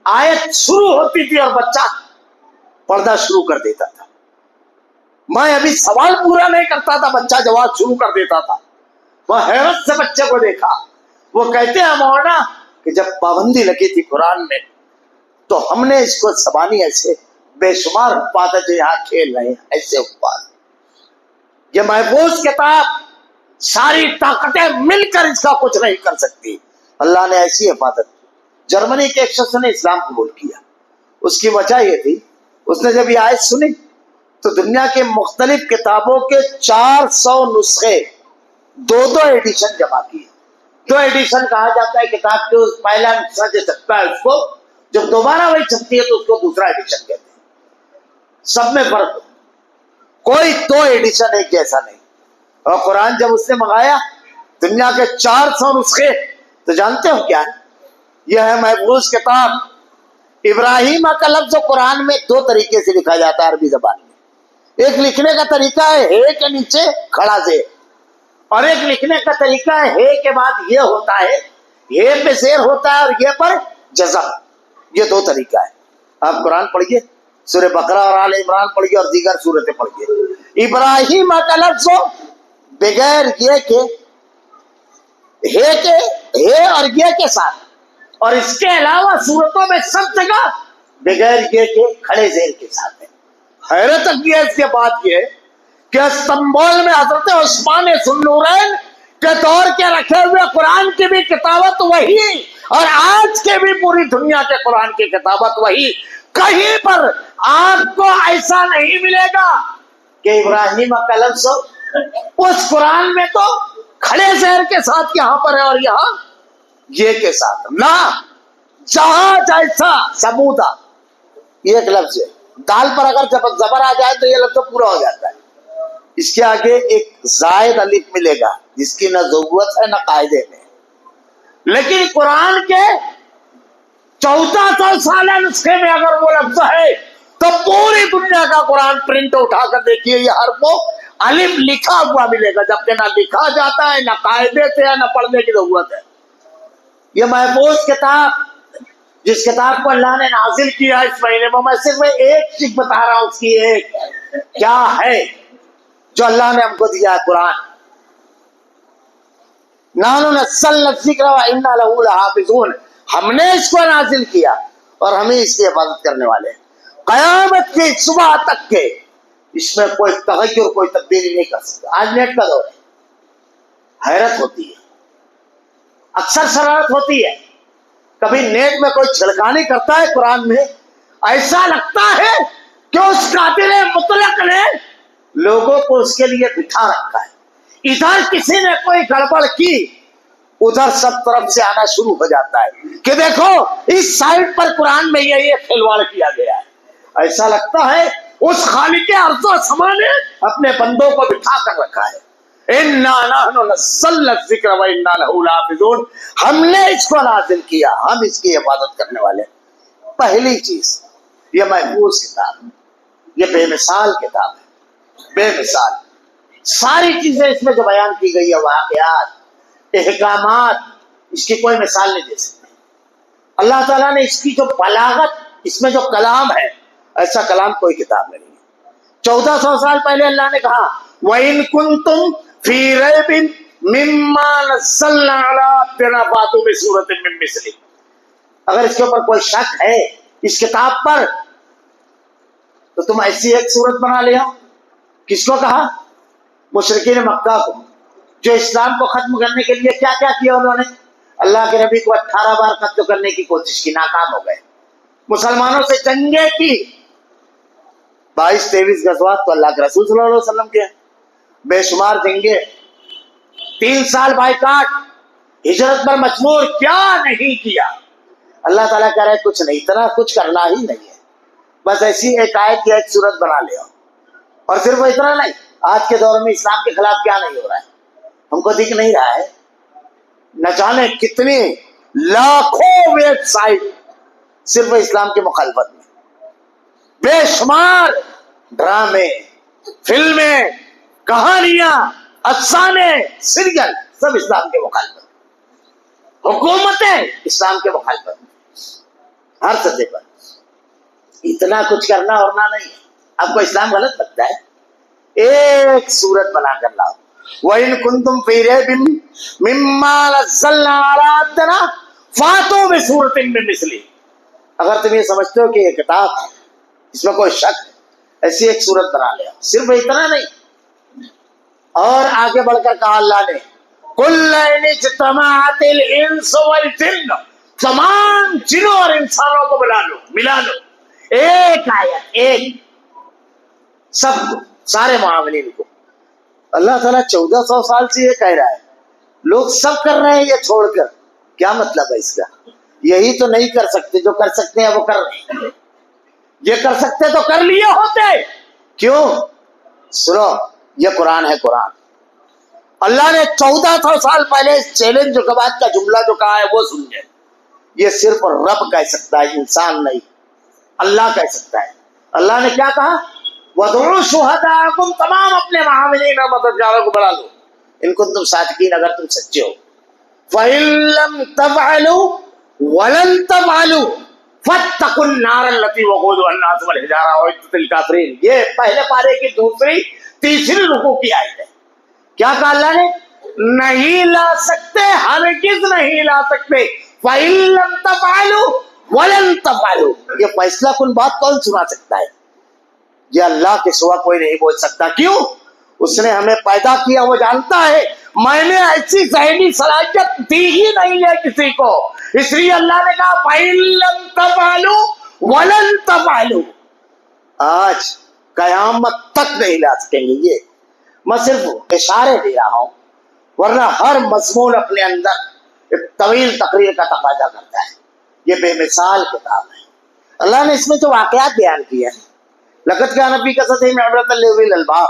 آیت شروع ہوتی تھی اور بچہ پڑھنا شروع کر دیتا تھا۔ میں ابھی سوال پورا نہیں کرتا تھا، بچہ جواب شروع کر دیتا تھا۔ میں حیرت سے بچے کو دیکھا۔ وہ کہتے ہیں مولانا کہ جب پابندی لگی تھی قرآن میں تو ہم نے اس کو زبانی ایسے بے شمار حفاظ جو یہاں کھیل رہے ہیں، ایسے حفاظ۔ یہ محفوظ کتاب ساری طاقتیں مل کر اس کا کچھ نہیں کر سکتی۔ اللہ نے ایسی حفاظت۔ جرمنی کے ایک شخص نے اسلام قبول کیا، اس کی وجہ یہ تھی، اس نے جب یہ آیت سنی تو دنیا کے مختلف کتابوں کے 400 نسخے، 2 ایڈیشن جمع کیے۔ 2 ایڈیشن کہا جاتا ہے کتاب کے پہلا نسخہ جو چھپتا ہے اس کو، جب دوبارہ وہی چھپتی ہے تو اس کو دوسرا ایڈیشن کہتے ہیں۔ سب میں فرق، کوئی 2 ایڈیشن ایک جیسا نہیں۔ اور قرآن جب اس نے منگایا دنیا کے 400 نسخے، تو جانتے ہو کیا ہے؟ یہ ہے محفوظ کتاب۔ ابراہیم کا لفظ قرآن میں 2 طریقے سے لکھا جاتا ہے عربی زبان میں۔ ایک لکھنے کا طریقہ ہے ہے کے نیچے کھڑا زیر، اور ایک لکھنے کا طریقہ ہے ہے کے بعد یہ ہوتا ہے، ہے پہ زیر ہوتا ہے اور یہ پر جزم۔ یہ 2 طریقہ ہے۔ آپ قرآن پڑھیے، سورہ بقرہ اور آل عمران پڑھیے اور دیگر سورتیں پڑھیے۔ ابراہیم کا لفظ بغیر یہ کے ہے اور یہ کے ساتھ، اور اس کے علاوہ سورتوں میں سب جگہ بغیر یہ کے کھڑے زیر کے ساتھ ہے۔ حیرت انگیز کے بات یہ کہ استنبول میں حضرت عثمان ذوالنورین کے دور کے رکھے ہوئے قرآن کی بھی کتابت وہی، اور آج کے بھی پوری دنیا کے قرآن کی کتابت وہی۔ کہیں پر آپ کو ایسا نہیں ملے گا کہ ابراہیم کا لفظ اس قرآن میں تو کھڑے زیر کے ساتھ یہاں پر ہے اور یہاں یہ کے ساتھ نہ، جہاں جیسا سمودا، یہ ایک لفظ ہے۔ دال پر اگر زبر آ جائے تو یہ لفظ پورا ہو جاتا ہے۔ اس کے آگے ایک زائد الف ملے گا جس کی نہ ضرورت ہے نہ قاعدے میں۔ لیکن قرآن کے 1400 سالہ نسخے میں اگر وہ لفظ ہے تو پوری دنیا کا قرآن پرنٹ اٹھا کر دیکھیے، یہ حرف کو الف لکھا ہوا ملے گا، جبکہ نہ لکھا جاتا ہے، نہ قاعدے سے ہے، نہ پڑھنے کی ضرورت ہے۔ یہ محفوظ کتاب، جس کتاب کو اللہ نے نازل کیا اس مہینے میں صرف ایک چیز بتا رہا ہوں، اس کی ایک کیا ہے جو اللہ نے ہم کو دیا ہے، قرآن۔ نحن نزلنا الذکر وإنا لہ لحافظون، ہم نے اس کو نازل کیا اور ہمیں اس کی حفاظت کرنے والے ہیں۔ قیامت کی صبح تک کے اس میں کوئی تغیر، کوئی تبدیلی نہیں کر سکتا۔ آج نیٹ کا دور ہے، حیرت ہوتی ہے، اکثر شرارت ہوتی ہے، کبھی نیٹ میں کوئی چھڑکانی کرتا ہے قرآن میں، ایسا لگتا ہے کہ اس قاتل مطلق نے لوگوں کو اس کے لیے بٹھا رکھا ہے۔ ادھر کسی نے کوئی گڑبڑ کی، ادھر سب طرف سے آنا شروع ہو جاتا ہے کہ دیکھو اس سائٹ پر قرآن میں یہ کھلواڑ کیا گیا ہے۔ ایسا لگتا ہے اس خالق ارض و سما نے اپنے بندوں کو بٹھا کر رکھا ہے۔ اِنَّا نَحْنُ نَزَّلْنَا الذِّكْرَ وَإِنَّا لَهُ لَحَافِظُونَ، ہم نے اس کو نازل کیا، ہم اس کی حفاظت کرنے والے ہیں۔ پہلی چیز، یہ محفوظ کتاب ہے، یہ بے مثال کتاب ہے، بے مثال۔ ساری چیزیں اس میں جو بیان کی گئی ہے، واقعات، احکامات، اس کی کوئی مثال نہیں دے سکتے۔ اللہ تعالیٰ نے اس کی جو بلاغت، اس میں جو کلام ہے، ایسا کلام کوئی کتاب میں نہیں ہے۔ 1400 سال پہلے اللہ نے کہا وَإِن كُنتُمْ فِي رَيْبٍ مِّمَّا نَزَّلْنَا عَلَىٰ عَبْدِنَا فَأْتُوا بِسُورَةٍ مِّن مِّثْلِهِ، اگر اس کے اوپر کوئی شک ہے اس کتاب پر تو تم ایسی ایک صورت بنا لیا۔ کس کو کہا؟ مشرکین مکہ کو، جو اسلام کو ختم کرنے کے لیے کیا کیا کیا انہوں نے؟ اللہ کے نبی کو 18 بار قتل کرنے کی کوشش کی، ناکام ہو گئے۔ مسلمانوں سے جنگیں کی، 22-23 غزوات تو اللہ کے رسول صلی اللہ علیہ وسلم کے، بے شمار جنگیں، 3 سال بائیکاٹ، ہجرت پر مجبور، کیا نہیں کیا۔ اللہ تعالیٰ کہہ رہے کچھ نہیں، اتنا کچھ کرنا ہی نہیں ہے، بس ایسی ایک آیت کی ایک صورت بنا لیا۔ اور صرف اتنا نہیں، آج کے دور میں اسلام کے خلاف کیا نہیں ہو رہا ہے، ہم کو دکھ نہیں رہا ہے؟ نہ جانے کتنی لاکھوں ویب سائٹ صرف اسلام کے مخالفت میں، بے شمار ڈرامے، فلمیں، کہانیاں، افسانے، سیریل، سب اسلام کے مخالفت، حکومتیں اسلام کے مخالفت میں، ہر سطح پر۔ اتنا کچھ کرنا اور نہ نہیں ہے۔ آپ کو اسلام غلط لگتا ہے؟ ایک صورت بنا کر لاؤ، وَإِن كُنتُمْ فِي رَيْبٍ مِّمَّا نَزَّلْنَا عَلَىٰ عَبْدِنَا فَأْتُوا بِسُورَةٍ مِّن مِّثْلِهِ، اگر تم یہ سمجھتے ہو کہ یہ کتاب ہے، اس میں کوئی شک ہے، ایسی ایک صورت بنا لیا۔ صرف اتنا نہیں، اور آگے بڑھ کر کہا اللہ نے قُلْ إِنِ اجْتَمَعَتِ الْإِنسُ وَالْجِنُّ، تمام جنوں اور انسانوں کو بلا لو، ملا لو، ایک آیت، ایک، سب کو، سارے معاملین کو۔ اللہ تعالیٰ 1400 سال سے یہ کہہ رہا ہے، لوگ سب کر رہے ہیں یہ چھوڑ کر، کیا مطلب ہے اس کا؟ یہی تو نہیں کر سکتے، جو کر سکتے ہیں وہ کر رہے ہیں۔ یہ کر سکتے تو کر لیے ہوتے، کیوں؟ سنو، یہ قرآن ہے، قرآن۔ اللہ نے 1400 سال پہلے اس چیلنج کے بعد کا جملہ جو کہا ہے وہ سنیے، یہ صرف رب کہہ سکتا ہے، انسان نہیں، اللہ کہہ سکتا ہے۔ اللہ نے کیا کہا؟ وَادْعُوا شُهَدَاءَكُمْ، تمام اپنے معاونین اور مددگاروں کو بلا لو، ان کو تم صادقین، اگر تم سچے ہو۔ فَإِن لَّمْ تَفْعَلُوا وَلَن تَفْعَلُوا فَاتَّقُوا النَّارَ الَّتِي وَقُودُهَا النَّاسُ وَالْحِجَارَةُ أُعِدَّتْ لِلْكَافِرِينَ۔ یہ پہلے پارے کی دوسری تیسری رکوع کی آیت ہے۔ کیا کہا اللہ نے؟ نہیں لا سکتے، ہرگز نہیں لا سکتے۔ فَإِن لَّمْ تَفْعَلُوا وَلَن تَفْعَلُوا، یہ فیصلہ کن بات کون سنا سکتا ہے؟ یہ اللہ کے سوا کوئی نہیں بول سکتا۔ کیوں؟ اس نے ہمیں پیدا کیا، وہ جانتا ہے میں نے ایسی ذہنی صلاحیت دی ہی نہیں ہے کسی کو، اس لیے اللہ نے کہا فَإِن لَّمْ تَفْعَلُوا وَلَن تَفْعَلُوا، آج قیامت تک نہیں لا سکیں گے۔ یہ میں صرف اشارے دے رہا ہوں، ورنہ ہر مضمون اپنے اندر ایک طویل تقریر کا تقاضا کرتا ہے۔ یہ بے مثال کتاب ہے۔ اللہ نے اس میں جو واقعات بیان کیے ہیں، لقد کان فی قصصہم عبرۃ لأولی الالباب،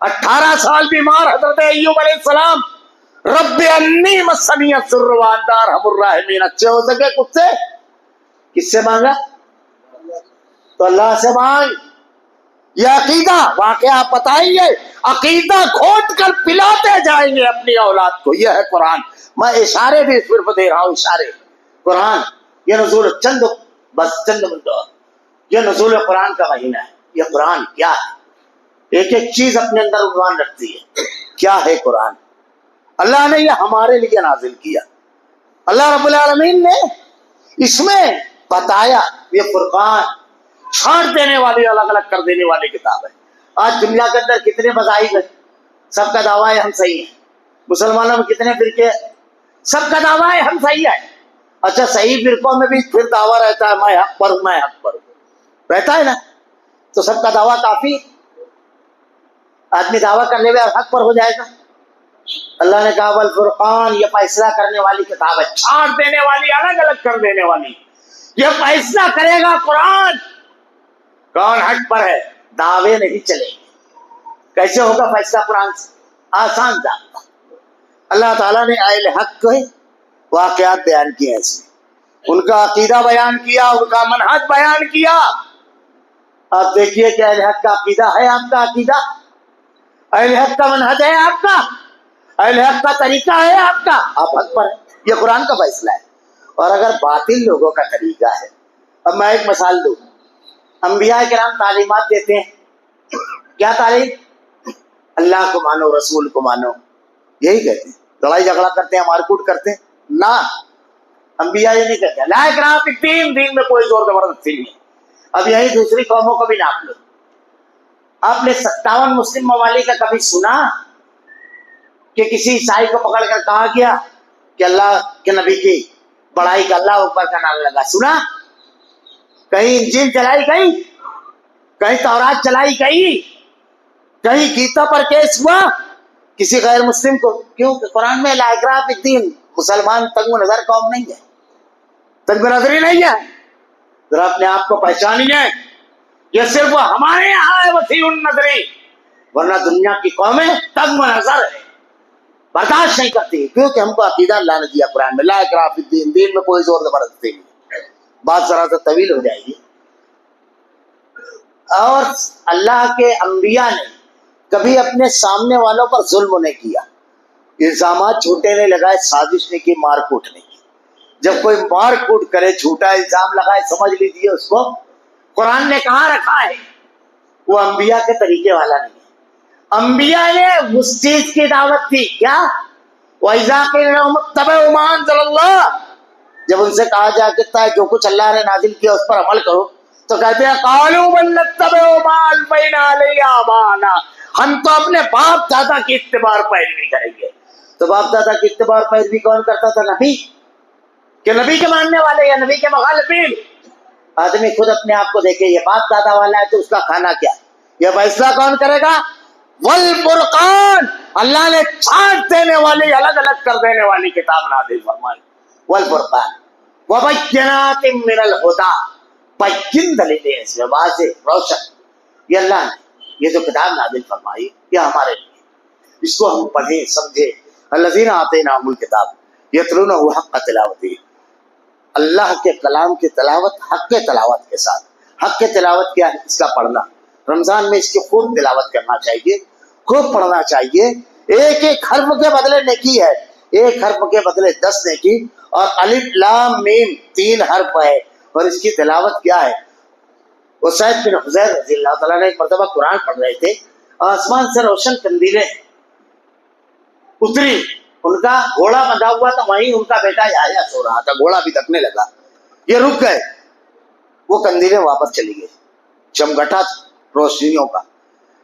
18 سال بیمار حضرت ایوب علیہ السلام، رب انی مسنی الضر وانت ارحم الراحمین، اچھے ہو سکے کچھ سے، کس سے مانگا؟ تو اللہ سے مانگ. یہ عقیدہ واقعہ آپ بتائیں گے، عقیدہ گھونٹ کر پلاتے جائیں گے اپنی اولاد کو. یہ ہے قرآن. میں اشارے بھی صرف دے رہا ہوں، اشارے. قرآن یہ نزول چند منٹوں، یہ نزول قرآن کا مہینہ ہے. یہ قرآن کیا ہے؟ ایک ایک چیز اپنے اندر عنوان رکھتی ہے. کیا ہے قرآن؟ اللہ نے یہ ہمارے لیے نازل کیا. اللہ رب العالمین نے اس میں بتایا یہ فرقان چھاڑ دینے والی، الگ الگ کر دینے والی کتاب ہے. آج دنیا کے اندر کتنے مذاہب ہیں، سب کا دعویٰ ہے ہم صحیح ہیں. مسلمانوں میں کتنے فرقے، سب کا دعویٰ ہے ہم صحیح ہیں. اچھا صحیح فرقوں میں بھی پھر دعویٰ رہتا ہے میں حق پر ہوں، میں حق پر ہوں، رہتا ہے نا. تو سب کا دعویٰ کافی، آدمی دعویٰ کرنے میں حق پر ہو جائے گا. اللہ نے کہا والفرقان، یہ فیصلہ کرنے والی کتاب ہے، چھاڑ دینے والی، الگ الگ کر دینے والی. یہ فیصلہ کرے گا قرآن کون حق پر ہے. دعوے نہیں چلیں گے. کیسے ہوگا فیصلہ قرآن سے؟ آسان ضابطہ. اللہ تعالیٰ نے اہل حق کے واقعات بیان کیے ہیں، اس میں ان کا عقیدہ بیان کیا، ان کا منہج بیان کیا. آپ دیکھیے کہ اہل حق کا عقیدہ ہے آپ کا عقیدہ، اہل حق کا منہج ہے آپ کا، اہل حق کا طریقہ ہے آپ کا، آپ حق پر ہیں. یہ قرآن کا فیصلہ ہے. اور اگر باطل لوگوں کا طریقہ ہے، اب میں ایک مثال دوں. انبیاء کرام تعلیمات دیتے ہیں، کیا تعلیم؟ اللہ کو مانو، رسول کو مانو، یہی کہتے ہیں. لڑائی جھگڑا کرتے ہیں، مار کوٹ کرتے ہیں نہ. انبیاء یہ نہیں کہتے لا اکراہ فی الدین، دین میں کوئی زور زبردستی نہیں. اب یہی دوسری قوموں کو بھی ناپ لو. آپ نے 57 مسلم ممالک کا کبھی سنا کہ کسی عیسائی کو پکڑ کر کہا گیا کہ اللہ کے نبی کی بڑائی کا، اللہ اوپر کا نام لگا؟ سنا؟ کہیں انجیل چلائی گئی، کہیں تورات چلائی گئی، کہیں گیتا پر کیس ہوا کسی غیر مسلم کو؟ کیوں کہ قرآن میں لا اکراہ فی الدین، مسلمان تنگ نظر قوم نہیں ہے، تنگ نظری نہیں ہے. ذرا اپنے آپ کو پہچانیے. یہ صرف ہمارے یہاں ہے وسیع النظری، ورنہ دنیا کی قومیں تنگ نظر ہے، برداشت نہیں کرتی. کیونکہ ہم کو عقیدہ اللہ نے دیا قرآن میں لا اکراہ فی الدین، دین میں کوئی زور زبردستی نہیں. بات ذرا سا طویل ہو جائے گی. اور اللہ کے انبیاء نے کبھی اپنے سامنے والوں پر ظلم نہیں کیا، الزامات جھوٹے نہیں لگائے، سازش نہیں کی، مار کوٹ نہیں کی. جب کوئی مار کوٹ کرے، جھوٹا الزام لگائے، سمجھ لیجیے اس کو قرآن نے کہاں رکھا ہے، وہ انبیاء کے طریقے والا نہیں ہے. انبیاء نے اس چیز کی دعوت دی، کیا؟ وَإِذَا قِيلَ لَهُمُ اتَّبِعُوا مَا أَنزَلَ اللَّهُ، جب ان سے کہا جا کرتا ہے جو کچھ اللہ نے نازل کیا اس پر عمل کرو، تو کہتے ہیں قَالُوا بَلْ نَتَّبِعُ مَا أَلْفَيْنَا عَلَيْهِ آبَاءَنَا، ہم تو اپنے باپ دادا کی اتباع پیروی کریں گے. تو باپ دادا کی اتباع پیروی کون کرتا تھا؟ نبی. کہ نبی کے ماننے والے یا نبی کے مخالفین؟ آدمی خود اپنے آپ کو دیکھے، یہ باپ دادا والا ہے تو اس کا کھانا کیا؟ یہ فیصلہ کون کرے گا؟ والفرقان، اللہ نے چھانٹ دینے والی، الگ الگ کر دینے والی کتاب نازل فرمائی. والفرقان وبینات من الہدی، بین دلیلیں اس میں واضح روشن. یہ اللہ نے یہ جو کتاب نازل فرمائی یہ ہمارے لیے، اس کو ہم پڑھیں سمجھیں. الذین آتیناہم الکتاب یتلونہ حق تلاوتہ، اللہ کے کلام کی تلاوت حق کے تلاوت کے ساتھ. حق کے تلاوت کیا ہے؟ اس کا پڑھنا. رمضان میں اس کی خوب تلاوت کرنا چاہیے، خوب پڑھنا چاہیے. ایک ایک حرف کے بدلے نیکی ہے، ایک حرف کے بدلے 10 نیکی. اور الف لام میم 3 حرف ہے، اور اس کی تلاوت کیا ہے؟ اسید بن حضیر رضی اللہ تعالیٰ نے ایک مرتبہ قرآن پڑھ رہے تھے، آسمان سے روشن قندیلیں اتری، ان کا گھوڑا بندھا ہوا تھا، وہیں ان کا بیٹا یحییٰ سو رہا تھا، گھوڑا بھی تکنے لگا. یہ رک گئے، وہ قندیلیں واپس چلی گئی. چمگٹا روشنیوں کا.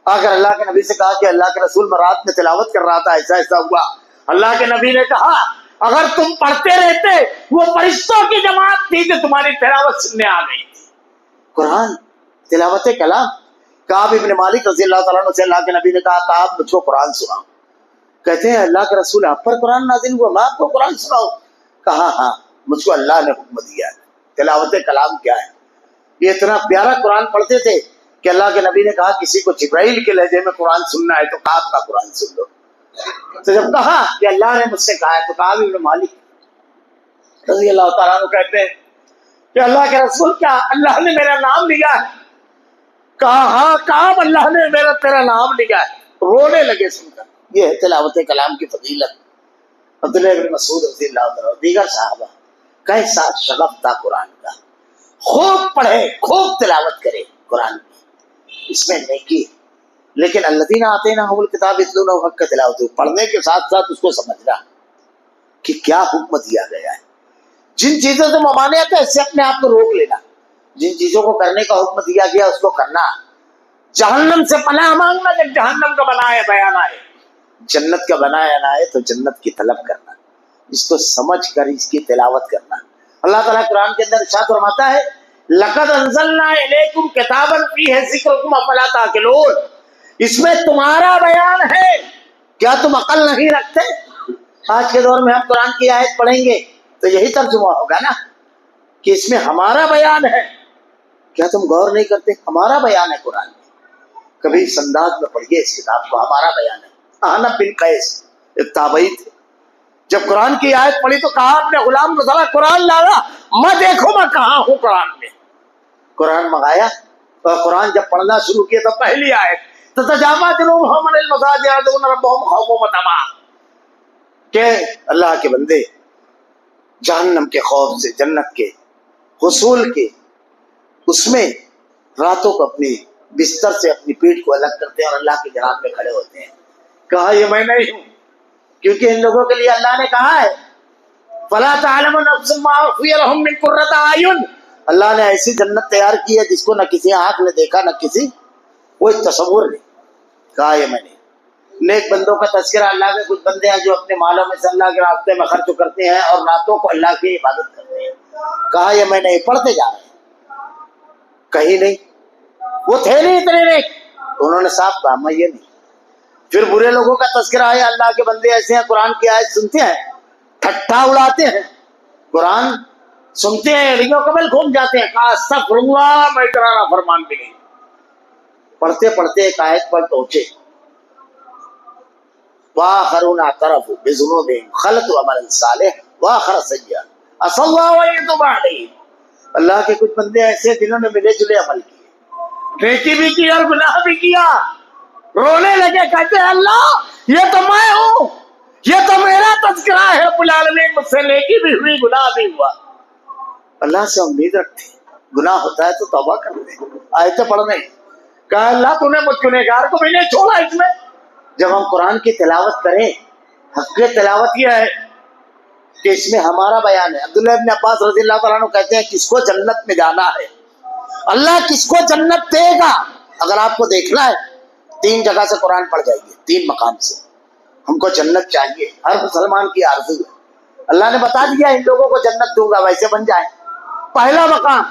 اگر اللہ کے نبی سے کہا کہ اللہ کے رسول میں رات میں تلاوت کر رہا تھا، ایسا ایسا ہوا. اللہ کے نبی نے کہا اگر تم پڑھتے رہتے وہ فرشتوں کی جماعت تھی جو تمہاری تلاوت سننے آ گئی تھی. قرآن تلاوت کلام. کعب ابن مالک رضی اللہ تعالیٰ عنہ سے اللہ کے نبی نے کہا کعب مجھ کو قرآن سناؤ. کہتے ہیں اللہ کے رسول آپ پر قرآن نازل ہوا، میں آپ کو قرآن سناؤں؟ کہا ہاں مجھ کو اللہ نے حکم دیا ہے. تلاوت کلام کیا ہے؟ یہ اتنا پیارا قرآن پڑھتے تھے کہ اللہ کے نبی نے کہا کسی کو جبرائیل کے لہجے میں قرآن سننا ہے تو کعب کا قرآن سن لو. تو جب کہا کہ اللہ نے مجھ سے کہا ہے تو کعب ابن مالک رضی اللہ تعالیٰ عنہ کہتے ہیں کہ اللہ کے رسول کیا اللہ نے میرا نام لیا ہے؟ کہا ہاں کعب اللہ نے تیرا نام لیا ہے. رونے لگے سن کر. یہ ہے تلاوت کلام کی فضیلت. عبداللہ بن مسعود رضی اللہ تعالیٰ دیگر صحابہ کیسا شغف تھا قرآن کا. خوب پڑھے خوب تلاوت کرے قرآن کی، اس میں نیکی. لیکن الذین آتیناہم الکتاب یتلونہ حق تلاوتہ، پڑھنے کے ساتھ ساتھ اس کو سمجھنا کہ کیا حکم دیا گیا ہے. جن چیزوں سے ممانعت ہے اس سے اپنے آپ کو روک لینا. جن چیزوں کو کرنے کا حکم دیا گیا اس کو کرنا. جہنم سے پناہ مانگنا جب جہنم کا بنایا بیان آئے، جنت کا بنایا نہ آئے تو جنت کی طلب کرنا، اس کو سمجھ کر اس کی تلاوت کرنا. اللہ تعالیٰ قرآن کے اندر ارشاد فرماتا ہے لَقَدْ أَنزَلْنَا إِلَيْكُمْ كِتَابًا فِيهِ ذِكْرُكُمْ أَفَلَا تَعْقِلُونَ. اس میں تمہارا بیان ہے، کیا تم عقل نہیں رکھتے؟ آج کے دور میں ہم قرآن کی آیت پڑھیں گے تو یہی ترجمہ ہوگا نا کہ اس میں ہمارا بیان ہے، کیا تم غور نہیں کرتے؟ ہمارا بیان ہے قرآن میں. کبھی اس انداز میں پڑھیے اس کتاب کو، ہمارا بیان ہے. احنف بن قیس ایک تابعی تھے، جب قرآن کی آیت پڑھی تو کہا اپنے غلام کو ذرا قرآن لانا، میں دیکھوں میں کہاں ہوں قرآن میں. قرآن منگایا اور قرآن جب پڑھنا شروع کیا تو پہلی آیت تتجافى جنوبهم عن المضاجع يدعون ربهم خوفا وطمعا، کہ اللہ کے بندے جہنم کے خوف سے، جنت کے حصول کے، اس میں راتوں کو اپنی بستر سے اپنی پیٹھ کو الگ کرتے ہیں اور اللہ کی جناب میں کھڑے ہوتے ہیں. کہا یہ میں نہیں ہوں، کیونکہ ان لوگوں کے لیے اللہ نے کہا ہے فَلَا تَعْلَمُ نَفْسٌ مَّا أُخْفِيَ لَهُم مِّن قُرَّةِ أَعْيُنٍ. اللہ نے ایسی جنت تیار کی ہے جس کو نہ کسی آنکھ نے دیکھا نہ کسی کوئی تصور نہیں. کہا یہ میں نہیں. نیک بندوں کا تذکرہ، اللہ کے کچھ بندے ہیں جو اپنے مالوں میں سے اللہ کے راستے میں خرچ کرتے ہیں اور راتوں کو اللہ کی عبادت کرتے ہیں. کہا یہ میں نہیں. پڑھتے جا رہے ہیں، کہیں نہیں. وہ تھے نہیں اتنے نیک، انہوں نے صاف کہا میں یہ نہیں. پھر برے لوگوں کا تذکرہ ہے، اللہ کے بندے ایسے ہیں قرآن کی آیت سنتے ہیں ٹھٹا اڑاتے ہیں، قرآن سنتے ہیں ایڑیوں قبل گھوم جاتے ہیں. کہا استغفر اللہ، میں اتنا نافرمان بھی نہیں. پڑھتے پڑھتے ایک آیت پر پہنچے وآخرون اعترفوا بذنوبهم خلطوا عملا صالحا وآخر سیئا عسى الله ان يتوب عليهم. اللہ کے کچھ بندے ایسے جنہوں نے ملے جلے عمل کیے، نیکی بھی کی اور گناہ بھی کیا. رونے لگے، کہتے ہیں اللہ یہ تو میں ہوں، یہ تو میرا تذکرہ ہے، رب العالمین مجھ سے نیکی بھی ہوئی گناہ بھی ہوا. اللہ سے امید رکھتے، گناہ ہوتا ہے تو توبہ کرتے. آیتیں پڑھنے کہا اللہ تو نے مجھ گنہگار کو بھی نہیں چھوڑا. اس میں جب ہم قرآن کی تلاوت کریں، حق تلاوت یہ ہے کہ اس میں ہمارا بیان ہے. عبداللہ ابن عباس رضی اللہ تعالیٰ عنہ کہتے ہیں کس کو جنت میں جانا ہے، اللہ کس کو جنت دے گا. اگر آپ کو دیکھنا ہے 3 جگہ سے قرآن پڑھ جائیے، 3 مقام سے. ہم کو جنت چاہیے، ہر مسلمان کی آرزو ہے. اللہ نے بتا دیا ان لوگوں کو جنت دوں گا، ویسے بن جائیں. پہلا مقام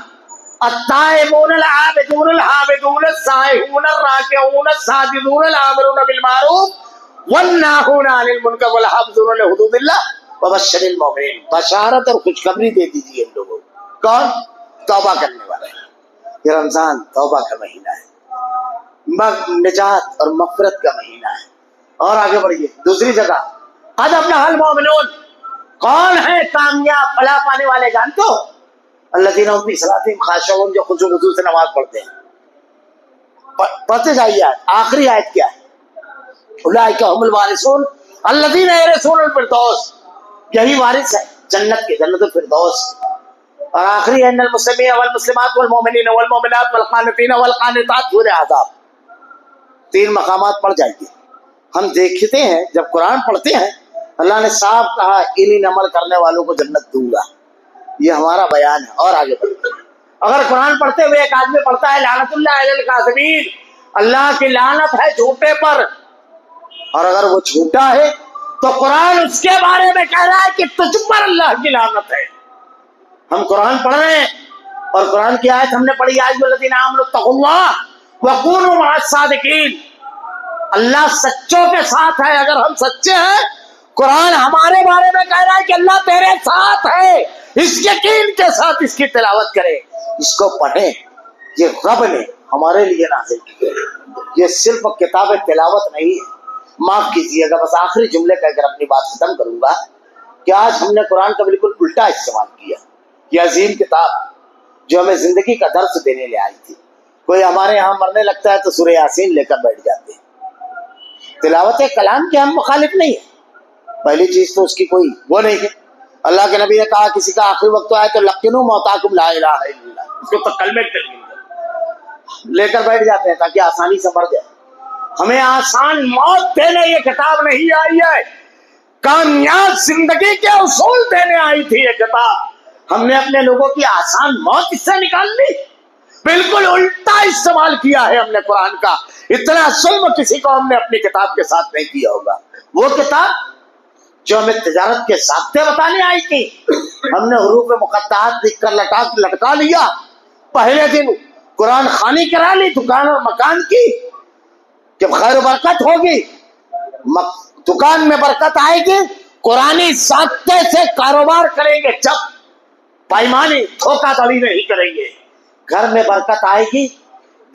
التائبون العابدون الحامدون السائحون الراکعون الساجدون الآمرون بالمعروف والناہون عن المنکر والحافظون لحدود اللہ وبشر المؤمنین. بشارت اور خوشخبری دے دیجیے ان لوگوں کو. کون؟ توبہ کرنے والے. یہ رمضان توبہ کا مہینہ ہے، نجات اور مغفرت کا مہینہ ہے. اور آگے بڑھیے دوسری جگہ قد افلح المؤمنون. کون ہے کامیاب فلاح پانے والے؟ جانتے ہو الذین هم فی صلاتہم خاشعون، جو خشوع و خضوع سے نماز پڑھتے ہیں. پڑھتے جائیے. آخری آیت کیا ہے؟ اولئک هم الوارثون الذین یرثون الفردوس. یہی وارث ہے جنت کے، جنت الفردوس. اور آخری ہے ان المسلمین والمسلمات والمؤمنین والمؤمنات والقانتین والقانتات سورہ احزاب. 3 مقامات پڑھ جائیے. ہم دیکھتے ہیں جب قرآن پڑھتے ہیں اللہ نے صاف کہا انہیں عمل کرنے والوں کو جنت دوں گا. یہ ہمارا بیان ہے. اور آگے بڑھتے ہیں. اگر قرآن پڑھتے ہوئے ایک آدمی پڑھتا ہے لعنت اللہ علی الکاذبین، اللہ کی لعنت ہے جھوٹے پر، اور اگر وہ جھوٹا ہے تو قرآن اس کے بارے میں کہہ رہا ہے کہ تجھ پر اللہ کی لعنت ہے. ہم قرآن پڑھ رہے ہیں اور قرآن کی آیت ہم نے پڑھی یا ایھا الذین آمنوا اتقوا اللہ وکونوا مع الصادقین. اللہ سچوں کے ساتھ ہے. اگر ہم سچے ہیں قرآن ہمارے بارے میں کہہ رہا ہے کہ اللہ تیرے ساتھ ہے. اس یقین کے ساتھ اس کی تلاوت کریں، اس کو پڑھیں. یہ رب نے ہمارے لیے نازل کی گئی. یہ صرف کتاب تلاوت نہیں ہے. معاف کیجیے گا بس آخری جملے کہہ کر اپنی بات ختم کروں گا کہ آج ہم نے قرآن کا بالکل الٹا استعمال کیا. یہ عظیم کتاب جو ہمیں زندگی کا درس دینے لے آئی تھی. کوئی ہمارے یہاں مرنے لگتا ہے تو سورہ یاسین لے کر بیٹھ جاتے ہیں. تلاوت کلام کے ہم مخالف نہیں ہیں. پہلی چیز تو اس کی کوئی وہ نہیں ہے. اللہ کے نبی نے کہا کسی کا آخری وقت آئے تو لقنوا موتاکم لا الہ الا اللہ, اس کو تو کلمے لے کر بیٹھ جاتے ہیں تاکہ آسانی سے مر جائے. ہمیں آسان موت دینے یہ کتاب نہیں آئی ہے, کامیاب زندگی کے اصول دینے آئی تھی یہ کتاب. ہم نے اپنے لوگوں کی آسان موت اس سے نکال لی. بالکل الٹا استعمال کیا ہے ہم نے قرآن کا. اتنا ظلم کسی کو ہم نے اپنی کتاب کے ساتھ نہیں کیا ہوگا. وہ کتاب جو ہمیں تجارت کے ضابطے بتانے آئی تھی, ہم نے حروف مقطعات لکھ کر لٹکا لیا. پہلے دن قرآن خوانی کرا لی دکان اور مکان کی, جب خیر و برکت ہوگی دکان میں برکت آئے گی, قرآنی ضابطے سے کاروبار کریں گے, جب پائمانی دھوکہ دڑی نہیں کریں گے. گھر میں برکت آئے گی,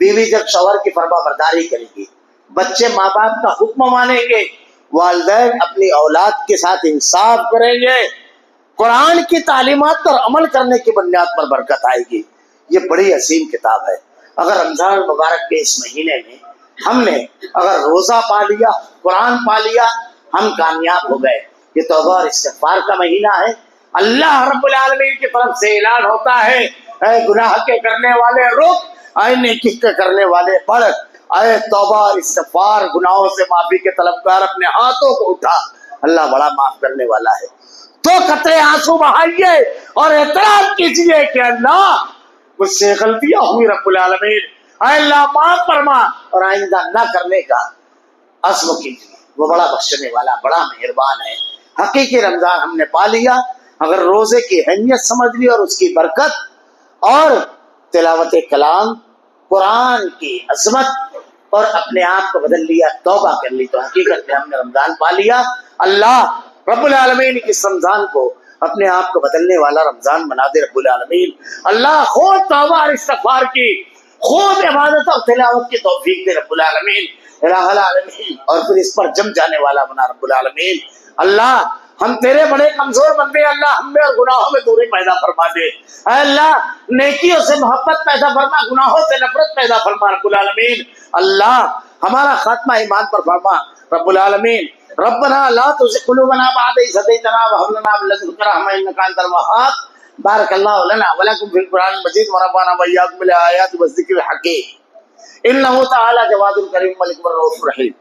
بیوی جب شوہر کی فرما برداری کرے گی, بچے ماں باپ کا حکم مانیں گے, والدین اپنی اولاد کے ساتھ انصاف کریں گے, قرآن کی تعلیمات پر عمل کرنے کی بنیاد پر برکت آئے گی. یہ بڑی عظیم کتاب ہے. اگر رمضان المبارک کے اس مہینے میں ہم نے اگر روزہ پا لیا, قرآن پا لیا, ہم کامیاب ہو گئے. یہ توبہ اور استغفار کا مہینہ ہے. اللہ رب العالمین کی طرف سے اعلان ہوتا ہے, اے گناہ کے کرنے والے رک, اے نیکی کے کرنے والے بڑھ, اے توبہ اور استغفار گناہوں سے معافی کے طلبگار اپنے ہاتھوں کو اٹھا, اللہ بڑا معاف کرنے والا ہے. تو قطرے آنسو بہائیے اور اعتراف کیجیے کہ اللہ مجھ سے غلطیاں ہوئی, رب العالمین اے اللہ معاف فرما, اور آئندہ نہ کرنے کا عزم کیجیے. وہ بڑا بخشنے والا بڑا مہربان ہے. حقیقی رمضان ہم نے پا لیا اگر روزے کی اہمیت سمجھ لی اور اس کی برکت اور تلاوت کلام قرآن کی عظمت اور اپنے آپ کو بدل لیا, توبہ کر لی, تو حقیقت میں ہم نے رمضان پا لیا. اللہ رب العالمین اس رمضان کو اپنے آپ کو بدلنے والا رمضان بنا دے رب العالمین. اللہ خود توبہ اور استغفار کی, خود عبادت اور تلاوت کی توفیق دے رب العالمین الہ العالمین, اور پھر اس پر جم جانے والا بنا رب العالمین. اللہ ہم تیرے بڑے کمزور بندے, اللہ ہم میں اور گناہوں میں دوری پیدا فرما دے. اے اللہ نیکیوں سے محبت پیدا فرما, گناہوں سے نفرت پیدا فرما رب العالمین. اللہ ہمارا خاتمہ ایمان پر فرما رب العالمین. ربنا لا تزغ قلوبنا بعد إذ هديتنا وهب لنا من لدنك رحمة إنك أنت الوهاب. بارك الله لنا ولكم في القرآن المجيد ورفعنا وإياكم بالآيات والذكر الحكيم. إنه تعالى جواد كريم ملك الرؤوف الرحيم.